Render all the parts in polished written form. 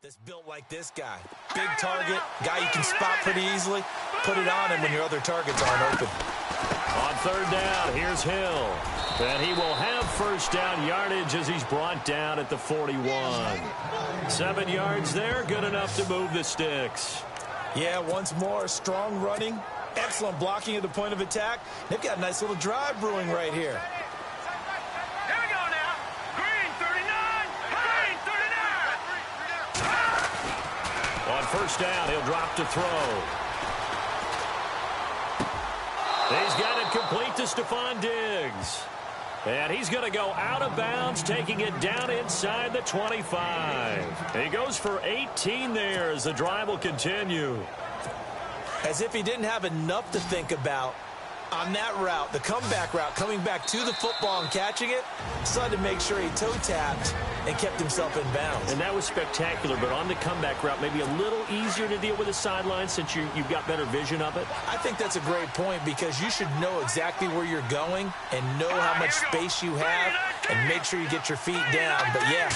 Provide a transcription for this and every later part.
That's built like this guy. Big target, guy you can spot pretty easily. Put it on him when your other targets aren't open. On third down, here's Hill. And he will have first down yardage as he's brought down at the 41. 7 yards there, good enough to move the sticks. Yeah, once more, strong running, excellent blocking at the point of attack. They've got a nice little drive brewing right here. Here we go now. Green 39. Green 39. On first down, he'll drop to throw. He's got it complete to Stephon Diggs. And he's going to go out of bounds, taking it down inside the 25. He goes for 18 there as the drive will continue. As if he didn't have enough to think about on that route, the comeback route, coming back to the football and catching it, decided to make sure he toe-tapped and kept himself in bounds. And that was spectacular, but on the comeback route, maybe a little easier to deal with the sideline since you've got better vision of it. I think that's a great point because you should know exactly where you're going and know how much space you have and make sure you get your feet down. But, yeah,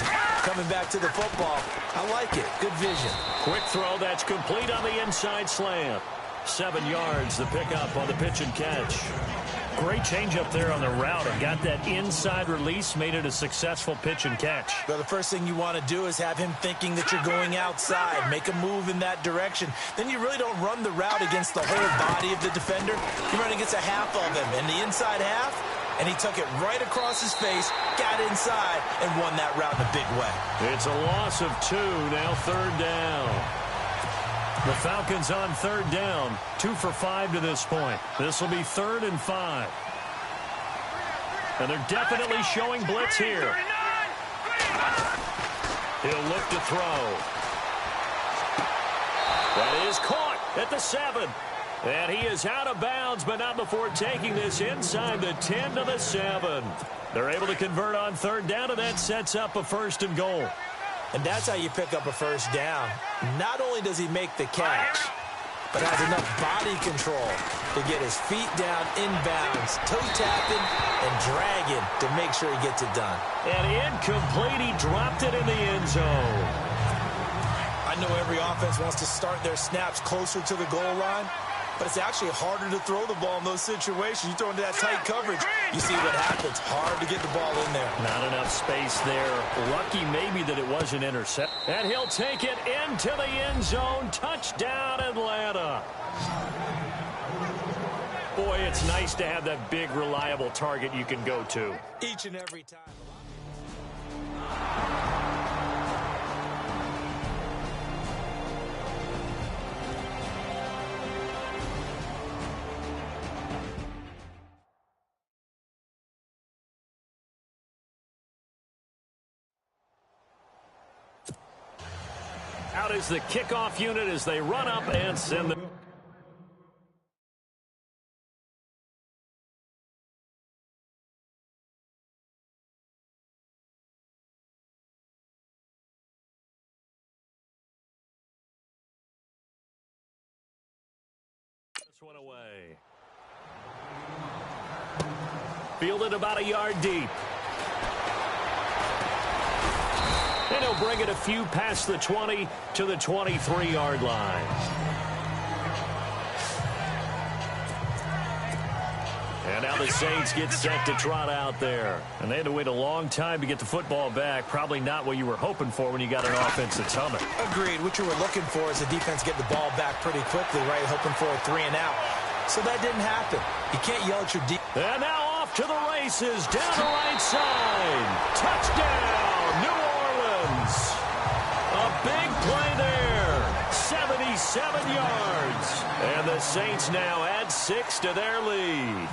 coming back to the football, I like it. Good vision. Quick throw that's complete on the inside slant. 7 yards, the pickup on the pitch and catch. Great change up there on the route and got that inside release, made it a successful pitch and catch. Well, the first thing you want to do is have him thinking that you're going outside, make a move in that direction. Then you really don't run the route against the whole body of the defender. You run against a half of him, and the inside half, and he took it right across his face, got inside, and won that route in a big way. It's a loss of 2, now third down. The Falcons on third down, 2 for 5 to this point. This will be 3rd and 5. And they're definitely showing blitz here. He'll look to throw. That is caught at the 7. And he is out of bounds, but not before taking this inside the 10 to the 7. They're able to convert on third down, and that sets up a 1st and goal. And that's how you pick up a first down. Not only does he make the catch, but has enough body control to get his feet down inbounds, toe-tapping and dragging to make sure he gets it done. And incomplete, he dropped it in the end zone. I know every offense wants to start their snaps closer to the goal line, but it's actually harder to throw the ball in those situations. You throw into that tight coverage, you see what happens. Hard to get the ball in there. Not enough space there. Lucky maybe that it wasn't intercepted. And he'll take it into the end zone. Touchdown, Atlanta. Boy, it's nice to have that big, reliable target you can go to. Each and every time. Out is the kickoff unit as they run up and send them. This one away. Fielded about a yard deep. And he'll bring it a few past the 20 to the 23-yard line. And now the Saints get set to trot out there. And they had to wait a long time to get the football back. Probably not what you were hoping for when you got an offense that's humming. Agreed. What you were looking for is the defense getting the ball back pretty quickly, right? Hoping for a 3 and out. So that didn't happen. You can't yell at your defense. And now off to the races down the right side. Touchdown, New Orleans. A big play there. 77 yards. And the Saints now add 6 to their lead.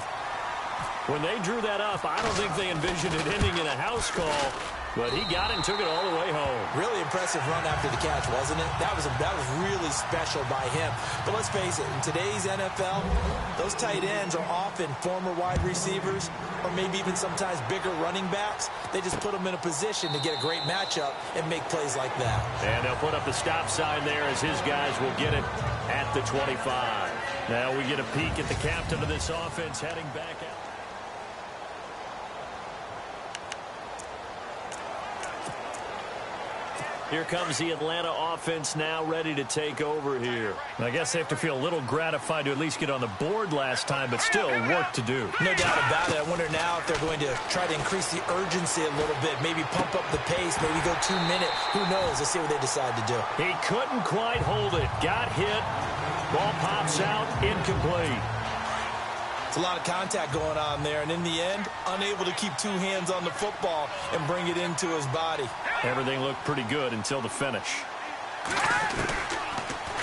When they drew that up, I don't think they envisioned it ending in a house call. But he got it and took it all the way home. Really impressive run after the catch, wasn't it? That was really special by him. But let's face it, in today's NFL, those tight ends are often former wide receivers or maybe even sometimes bigger running backs. They just put them in a position to get a great matchup and make plays like that. And they'll put up the stop sign there as his guys will get it at the 25. Now we get a peek at the captain of this offense heading back out. Here comes the Atlanta offense now ready to take over here. I guess they have to feel a little gratified to at least get on the board last time, but still work to do. No doubt about it. I wonder now if they're going to try to increase the urgency a little bit, maybe pump up the pace, maybe go 2 minute. Who knows? Let's see what they decide to do. He couldn't quite hold it. Got hit. Ball pops out. Incomplete. It's a lot of contact going on there, and in the end, unable to keep 2 hands on the football and bring it into his body. Everything looked pretty good until the finish.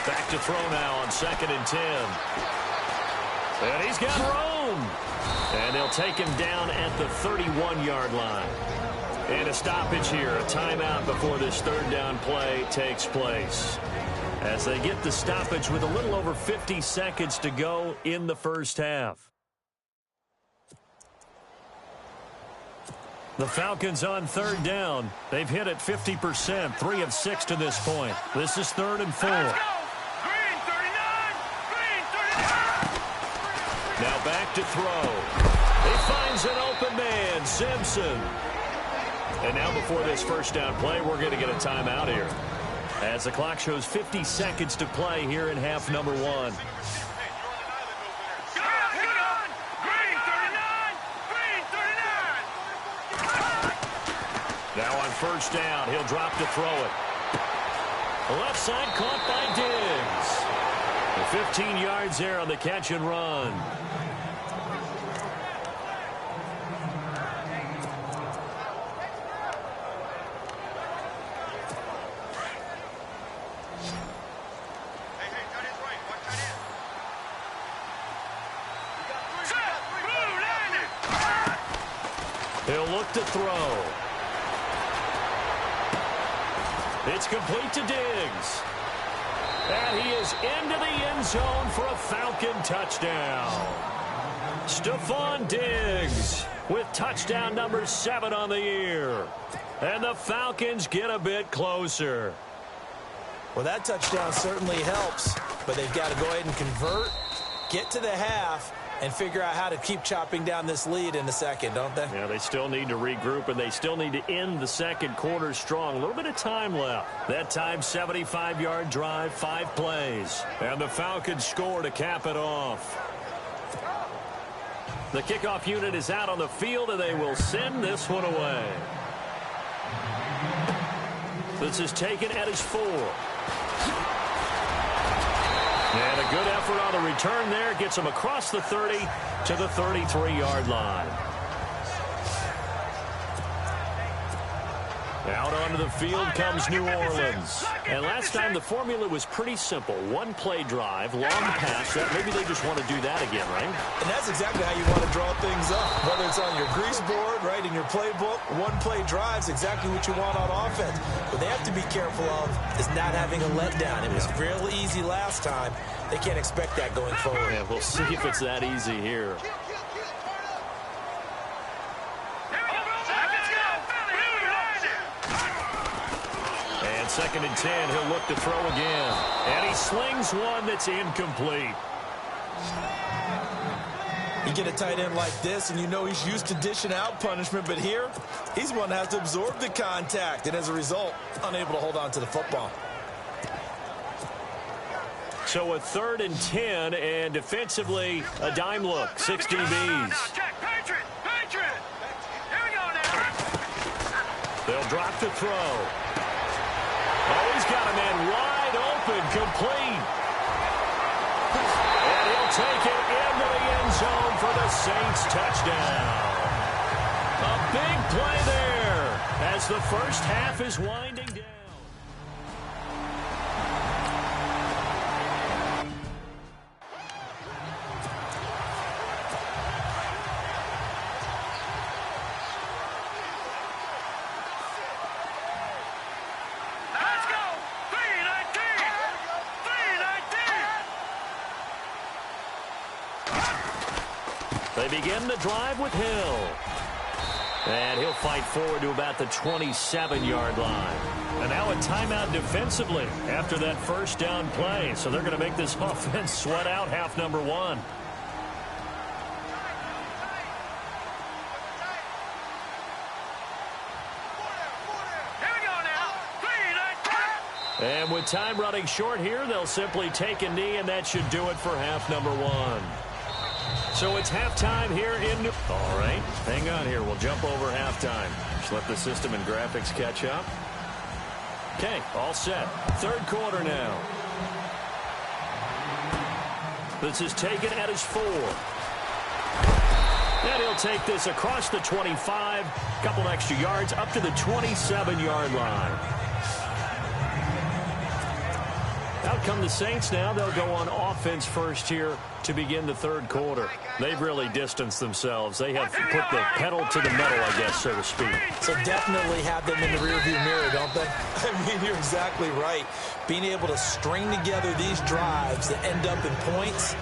Back to throw now on 2nd and 10. And he's got room. And they'll take him down at the 31-yard line. And a stoppage here, a timeout before this 3rd down play takes place. As they get the stoppage with a little over 50 seconds to go in the first half. The Falcons on 3rd down. They've hit it 50%, 3 of 6 to this point. This is 3rd and 4. Let's go. Green 39. Green 39. Now back to throw. He finds an open man, Simpson. And now before this 1st down play, we're going to get a timeout here. As the clock shows 50 seconds to play here in half number 1. Now on 1st down, he'll drop to throw it. Left side caught by Diggs. 15 yards there on the catch and run. He'll look to throw. It's complete to Diggs. And he is into the end zone for a Falcon touchdown. Stephon Diggs with touchdown number 7 on the year. And the Falcons get a bit closer. Well, that touchdown certainly helps, but they've got to go ahead and convert, get to the half, and figure out how to keep chopping down this lead in the second, don't they? Yeah, they still need to regroup, and they still need to end the second quarter strong. A little bit of time left. That time, 75-yard drive, 5 plays. And the Falcons score to cap it off. The kickoff unit is out on the field, and they will send this one away. This is taken at his 4. And a good effort on the return there. Gets him across the 30 to the 33-yard line. Out onto the field comes New Orleans. And last time the formula was pretty simple. 1-play drive, long pass. That maybe they just want to do that again, right? And that's exactly how you want to draw things up. Whether it's on your grease board, right, in your playbook, 1-play drive's exactly what you want on offense. What they have to be careful of is not having a letdown. It was real easy last time. They can't expect that going forward. Yeah, we'll see if it's that easy here. And 2nd and 10, he'll look to throw again. And he slings one that's incomplete. You get a tight end like this, and you know he's used to dishing out punishment, but here, he's one that has to absorb the contact, and as a result, unable to hold on to the football. So a 3rd and 10, and defensively, a dime look, 6 DBs. They'll drop to throw. Oh, he's got a man wide open, complete. And he'll take it into the end zone for the Saints touchdown. A big play there as the first half is winding down. They begin the drive with Hill. And he'll fight forward to about the 27-yard line. And now a timeout defensively after that 1st down play. So they're going to make this offense sweat out half number 1. Here we go now. 3-19. And with time running short here, they'll simply take a knee, and that should do it for half number one. So it's halftime here in New... All right, hang on here. We'll jump over halftime. Just let the system and graphics catch up. Okay, all set. Third quarter now. This is taken at his 4. And he'll take this across the 25, couple extra yards, up to the 27-yard line. Out come the Saints now. They'll go on offense first here to begin the third quarter. They've really distanced themselves. They have put the pedal to the metal, I guess, so to speak. So definitely have them in the rearview mirror, don't they? I mean, you're exactly right. Being able to string together these drives that end up in points,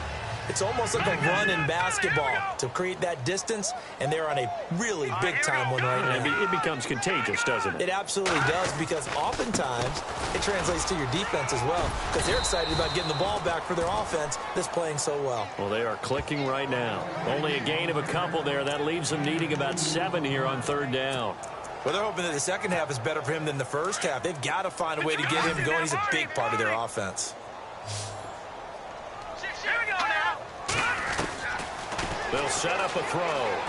it's almost like a run in basketball to create that distance, and they're on a really big-time one right now. It becomes contagious, doesn't it? It absolutely does, because oftentimes it translates to your defense as well, because they're excited about getting the ball back for their offense that's playing so well. Well, they are clicking right now. Only a gain of a couple there. That leaves them needing about 7 here on third down. Well, they're hoping that the second half is better for him than the first half. They've got to find a way to get him going. He's a big part of their offense. They'll set up a throw.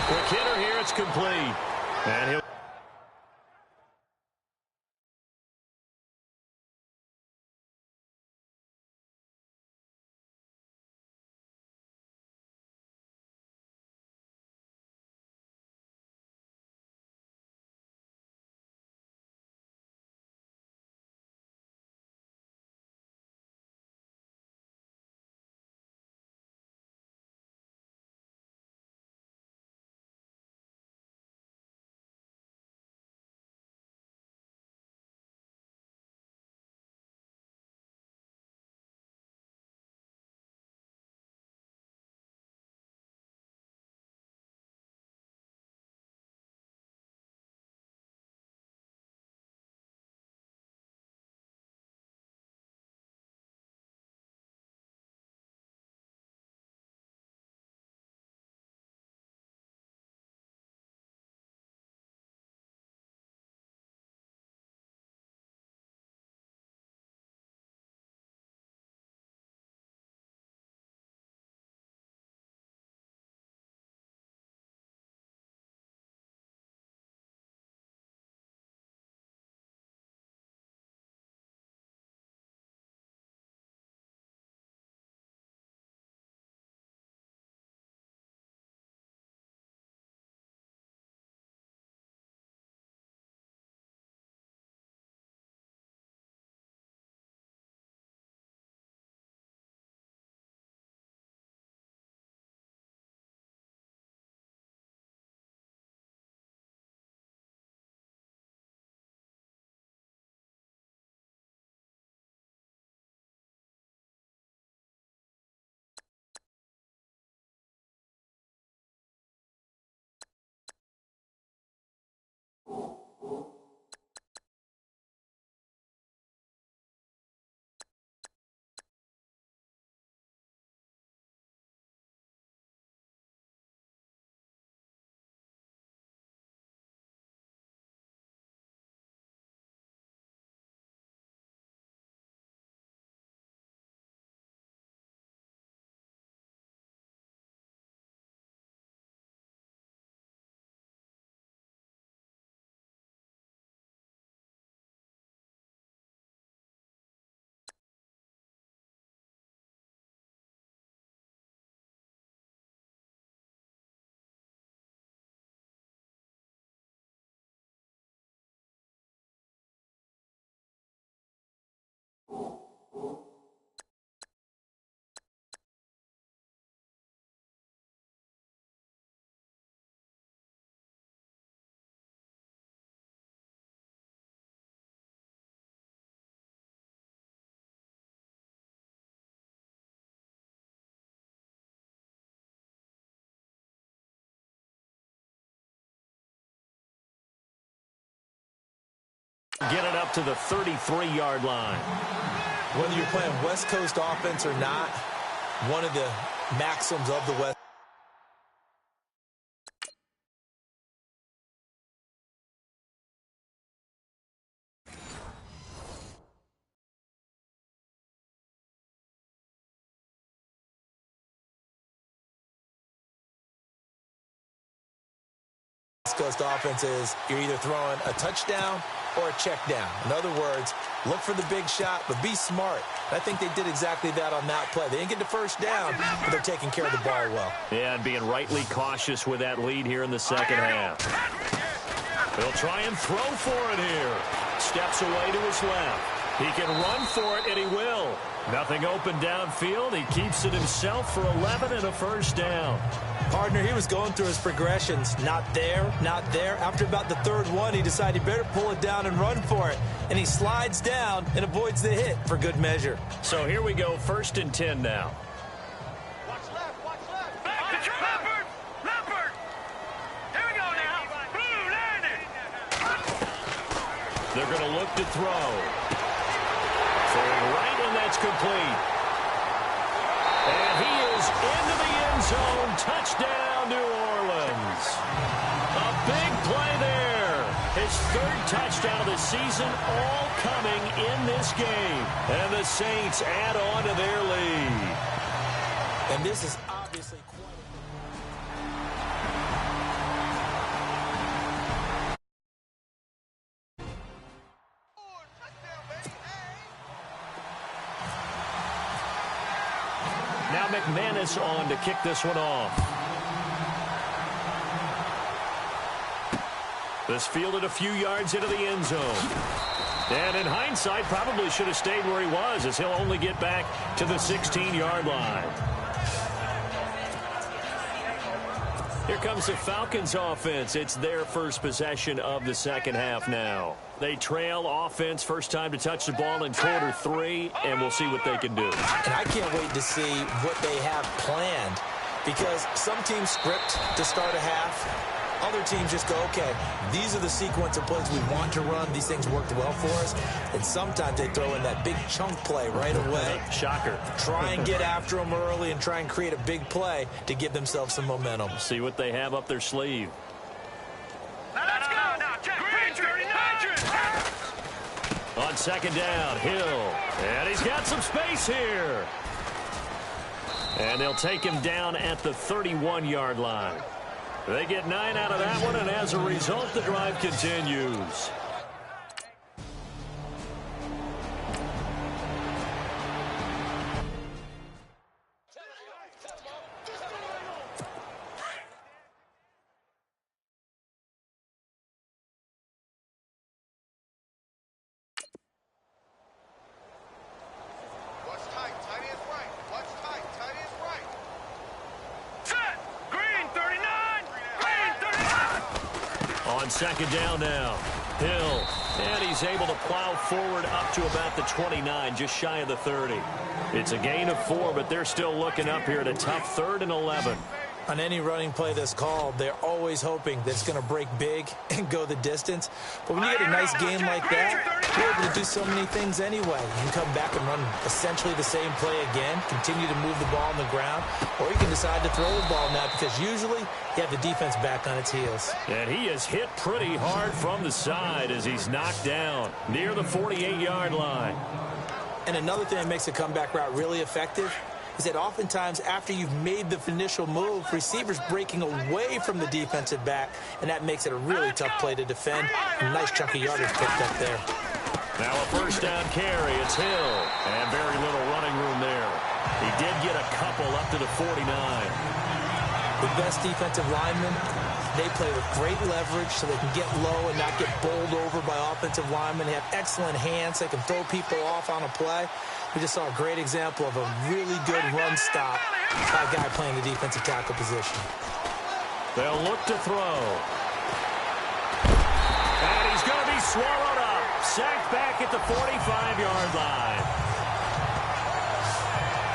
Quick hitter here. It's complete. And he'll... Get it up to the 33-yard line. Whether you're playing West Coast offense or not, one of the maxims of the West. West Coast offense is you're either throwing a touchdown or a check down. In other words, look for the big shot, but be smart. I think they did exactly that on that play. They didn't get the first down, but they're taking care of the ball well. Yeah, and being rightly cautious with that lead here in the second half. He'll try and throw for it here. Steps away to his left. He can run for it, and he will. Nothing open downfield. He keeps it himself for 11 and a first down. Partner, he was going through his progressions. Not there, not there. After about the third one, he decided he better pull it down and run for it. And he slides down and avoids the hit for good measure. So here we go, 1st and 10 now. Watch left, watch left. Back to Leopard, Leopard. Here we go now. Blue landing. They're going to look to throw. Throwing right, and that's complete. And he is into the end zone. Touchdown, New Orleans. A big play there. His 3rd touchdown of the season, all coming in this game. And the Saints add on to their lead. And this is obviously quite Now McManus on to kick this one off. This fielded a few yards into the end zone. And in hindsight, probably should have stayed where he was, as he'll only get back to the 16-yard line. Here comes the Falcons offense. It's their first possession of the second half now. They trail offense, first time to touch the ball in quarter 3, and we'll see what they can do. And I can't wait to see what they have planned, because some teams script to start a half. Other teams just go, okay, these are the sequence of plays we want to run. These things worked well for us. And sometimes they throw in that big chunk play right away. Shocker. Try and get after them early and try and create a big play to give themselves some momentum. See what they have up their sleeve. Let's go now. Green 39. On second down, Hill. And he's got some space here. And they'll take him down at the 31-yard line. They get 9 out of that one, and as a result, the drive continues. Second down now. Hill. And he's able to plow forward up to about the 29, just shy of the 30. It's a gain of 4, but they're still looking up here at a tough 3rd and 11. On any running play that's called, they're always hoping that it's going to break big and go the distance. But when you get a nice game like that, you're able to do so many things anyway. You can come back and run essentially the same play again, continue to move the ball on the ground, or you can decide to throw the ball now, because usually you have the defense back on its heels. And he is hit pretty hard from the side as he's knocked down near the 48-yard line. And another thing that makes a comeback route really effective is that oftentimes after you've made the initial move, receivers breaking away from the defensive back, and that makes it a really tough play to defend. A nice chunk of yardage picked up there. Now a first down carry. It's Hill. And very little running room there. He did get a couple up to the 49. The best defensive linemen, they play with great leverage so they can get low and not get bowled over by offensive linemen. They have excellent hands. They can throw people off on a play. We just saw a great example of a really good run stop by a guy playing the defensive tackle position. They'll look to throw. And he's going to be swallowed up. Sacked back at the 45-yard line.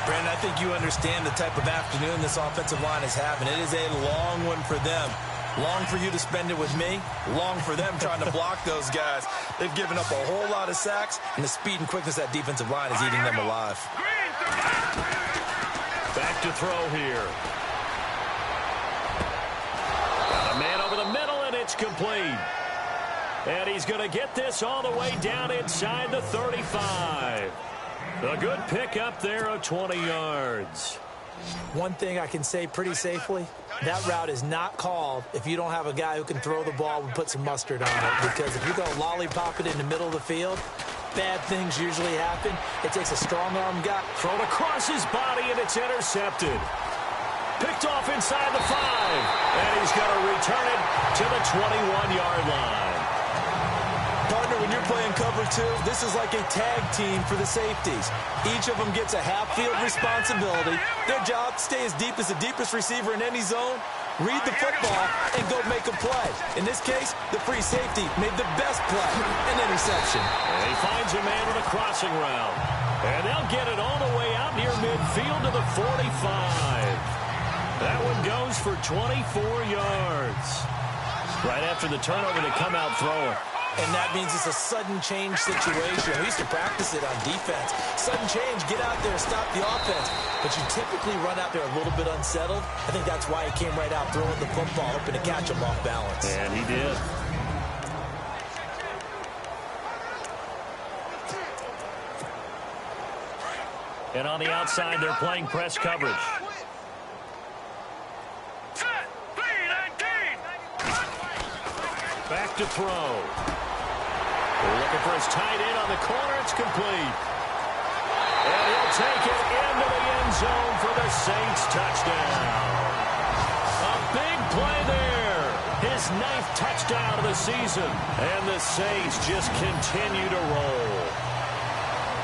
Brandon, I think you understand the type of afternoon this offensive line is having. It is a long one for them. Long for you to spend it with me. Long for them trying to block those guys. They've given up a whole lot of sacks, and the speed and quickness of that defensive line is eating them alive. Back to throw here. Got a man over the middle, and it's complete. And he's going to get this all the way down inside the 35. A good pick up there of 20 yards. One thing I can say pretty safely, that route is not called if you don't have a guy who can throw the ball and put some mustard on it. Because if you go lollipop it in the middle of the field, bad things usually happen. It takes a strong-arm guy. Thrown across his body, and it's intercepted. Picked off inside the 5. And he's going to return it to the 21-yard line. Partner, when you're playing cover 2, this is like a tag team for the safeties. Each of them gets a half-field responsibility. Their job, stay as deep as the deepest receiver in any zone, read the football, and go make a play. In this case, the free safety made the best play, an interception. And he finds a man with a crossing route. And they'll get it all the way out near midfield to the 45. That one goes for 24 yards. Right after the turnover, they come out throwing. And that means it's a sudden change situation. We used to practice it on defense. Sudden change, get out there, stop the offense. But you typically run out there a little bit unsettled. I think that's why he came right out throwing the football, hoping to catch him off balance. And he did. And on the outside, they're playing press coverage. Back to throw. Looking for his tight end on the corner. It's complete. And he'll take it into the end zone for the Saints touchdown. A big play there. His 9th touchdown of the season. And the Saints just continue to roll.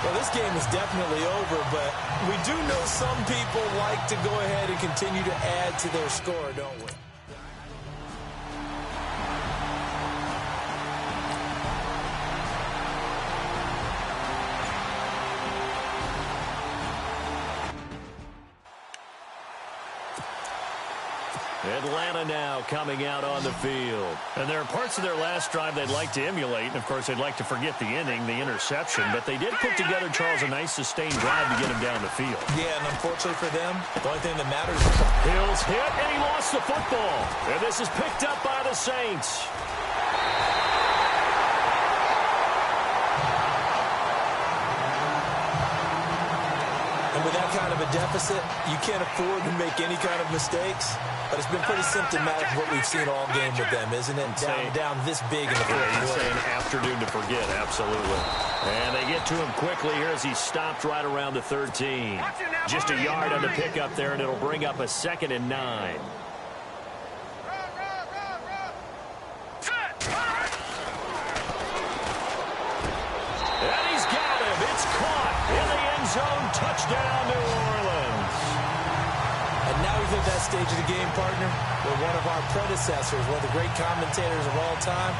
Well, this game is definitely over, but we do know some people like to go ahead and continue to add to their score, don't we? Atlanta now coming out on the field. And there are parts of their last drive they'd like to emulate. And, of course, they'd like to forget the inning, the interception. But they did put together, Charles, a nice sustained drive to get him down the field. Yeah, and unfortunately for them, the only thing that matters is... Hill's hit, and he lost the football. And this is picked up by the Saints. And with that kind of a deficit, you can't afford to make any kind of mistakes. But it's been pretty symptomatic of what we've seen all game with them, isn't it? Down this big in the fourth quarter. He's saying afternoon to forget, absolutely. And they get to him quickly here as he stopped right around the 13. Just a yard on the pickup there, and it'll bring up a 2nd and 9. And he's got him. It's caught in the end zone. Touchdown, New Orleans. And now we've hit that stage of the game, partner, where one of our predecessors, one of the great commentators of all time,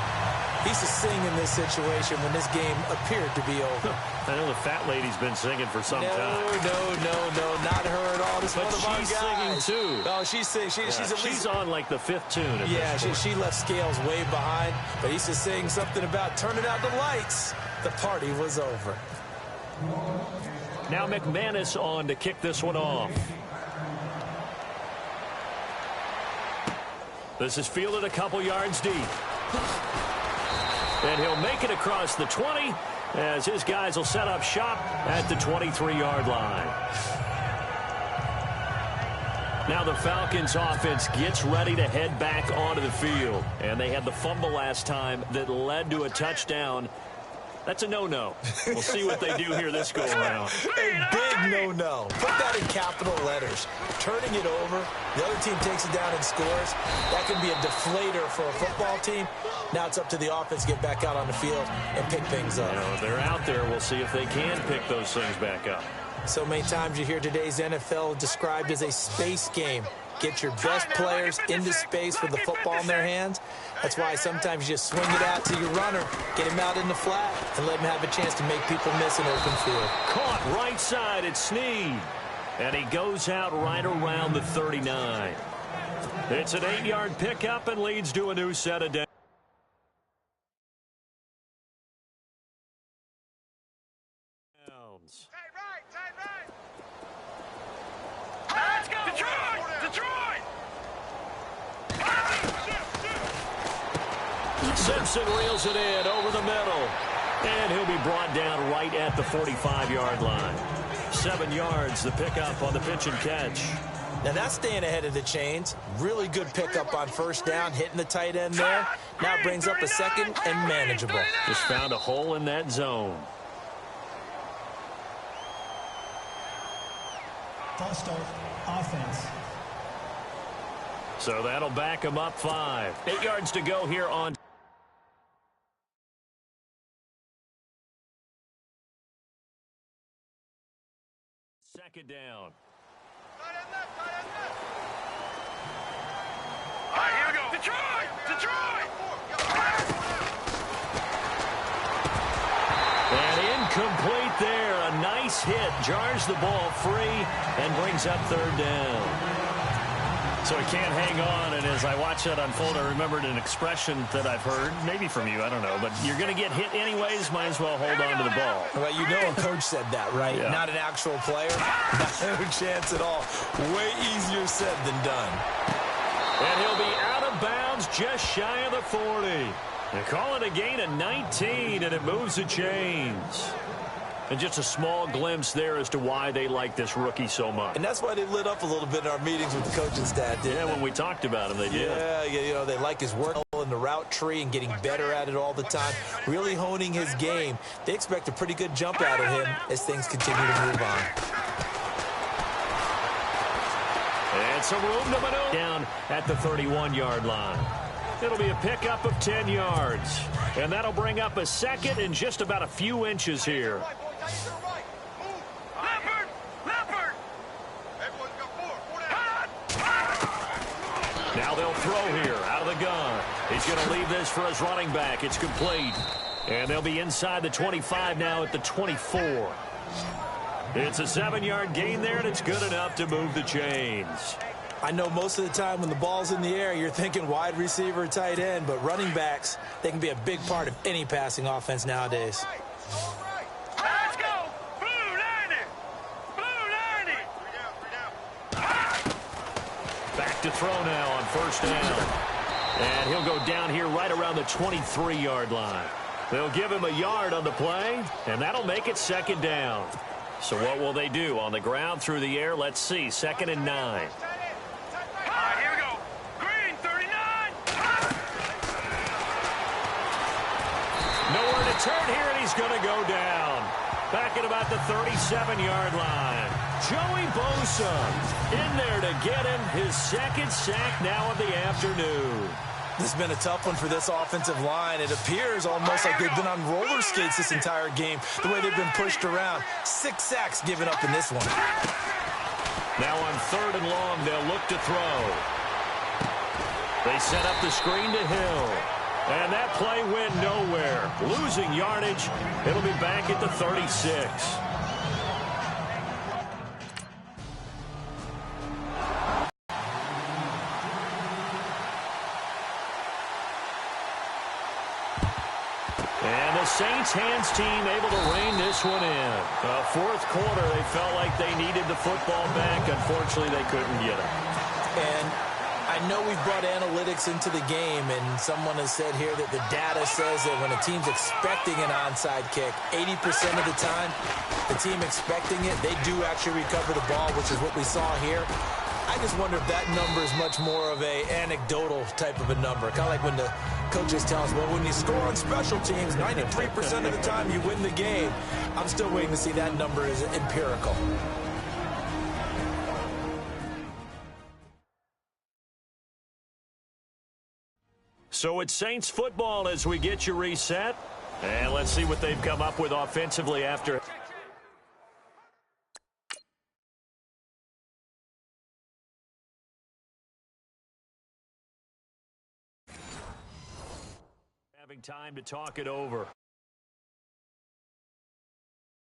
he used to sing in this situation when this game appeared to be over. I know the fat lady's been singing for some time. No, not her at all. This is one of our guys. She's singing, too. Oh, she's singing. She's on like the 5th tune at this point. She left Scales way behind, but he used to sing something about turning out the lights. The party was over. Now McManus on to kick this one off. This is fielded a couple yards deep. And he'll make it across the 20 as his guys will set up shop at the 23-yard line. Now the Falcons offense gets ready to head back onto the field. And they had the fumble last time that led to a touchdown. That's a no-no. We'll see what they do here this go-around. A big no-no. Put that in capital letters. Turning it over, the other team takes it down and scores. That can be a deflator for a football team. Now it's up to the offense to get back out on the field and pick things up. They're out there. We'll see if they can pick those things back up. So many times you hear today's NFL described as a space game. Get your best players into space with the football in their hands. That's why sometimes you just swing it out to your runner, get him out in the flat, and let him have a chance to make people miss an open field. Caught right side at Snead. And he goes out right around the 39. It's an 8-yard pickup and leads to a new set of downs. Let's go! Detroit! Simpson reels it in over the middle. And he'll be brought down right at the 45-yard line. 7 yards, the pickup on the pitch and catch. Now that's staying ahead of the chains. Really good pickup on first down, hitting the tight end there. Now it brings up a second and manageable. Just found a hole in that zone. False start, offense. So that'll back him up 5. 8 yards to go here on. Second down. All right, here we go. Detroit! Detroit! And incomplete there. A nice hit. Jars the ball free and brings up third down. So he can't hang on, and as I watch that unfold, I remembered an expression that I've heard, maybe from you, I don't know, but you're going to get hit anyways, might as well hold on to the ball. Well, you know a coach said that, right? Yeah. Not an actual player. No chance at all. Way easier said than done. And he'll be out of bounds just shy of the 40. They call it a gain of 19, and it moves the chains. And just a small glimpse there as to why they like this rookie so much. And that's why they lit up a little bit in our meetings with the coaching staff, didn't they? When we talked about him, they did. Yeah, you know, they like his work in the route tree and getting better at it all the time, really honing his game. They expect a pretty good jump out of him as things continue to move on. And some room to maneuver down at the 31-yard line. It'll be a pickup of 10 yards. And that'll bring up a second and just about a few inches here. Leopard! Leopard! Everyone's got 4. Now they'll throw here out of the gun. He's going to leave this for his running back. It's complete. And they'll be inside the 25 now at the 24. It's a 7-yard gain there, and it's good enough to move the chains. I know most of the time when the ball's in the air, you're thinking wide receiver, tight end, but running backs, they can be a big part of any passing offense nowadays. Let's go! Blue 90! Blue 90! 3 down. Back to throw now on first down. And he'll go down here right around the 23-yard line. They'll give him a yard on the play, and that'll make it second down. So what will they do? On the ground, through the air, let's see. 2nd and 9. Here we go. Green 39! Nowhere to turn here, and he's going to go down. Back at about the 37-yard line. Joey Bosa in there to get him his second sack now of the afternoon. This has been a tough one for this offensive line. It appears almost like they've been on roller skates this entire game, the way they've been pushed around. 6 sacks given up in this one. Now on 3rd and long, they'll look to throw. They set up the screen to Hill. And that play went nowhere. Losing yardage. It'll be back at the 36. And the Saints hands team able to rein this one in. Fourth quarter, they felt like they needed the football back. Unfortunately, they couldn't get it. And I know we've brought analytics into the game, and someone has said here that the data says that when a team's expecting an onside kick, 80% of the time, the team expecting it, they do actually recover the ball, which is what we saw here. I just wonder if that number is much more of a anecdotal type of a number. Kind of like when the coaches tell us, well, when you score on special teams, 93% of the time you win the game. I'm still waiting to see that number is empirical. So it's Saints football as we get you reset. And let's see what they've come up with offensively after having time to talk it over.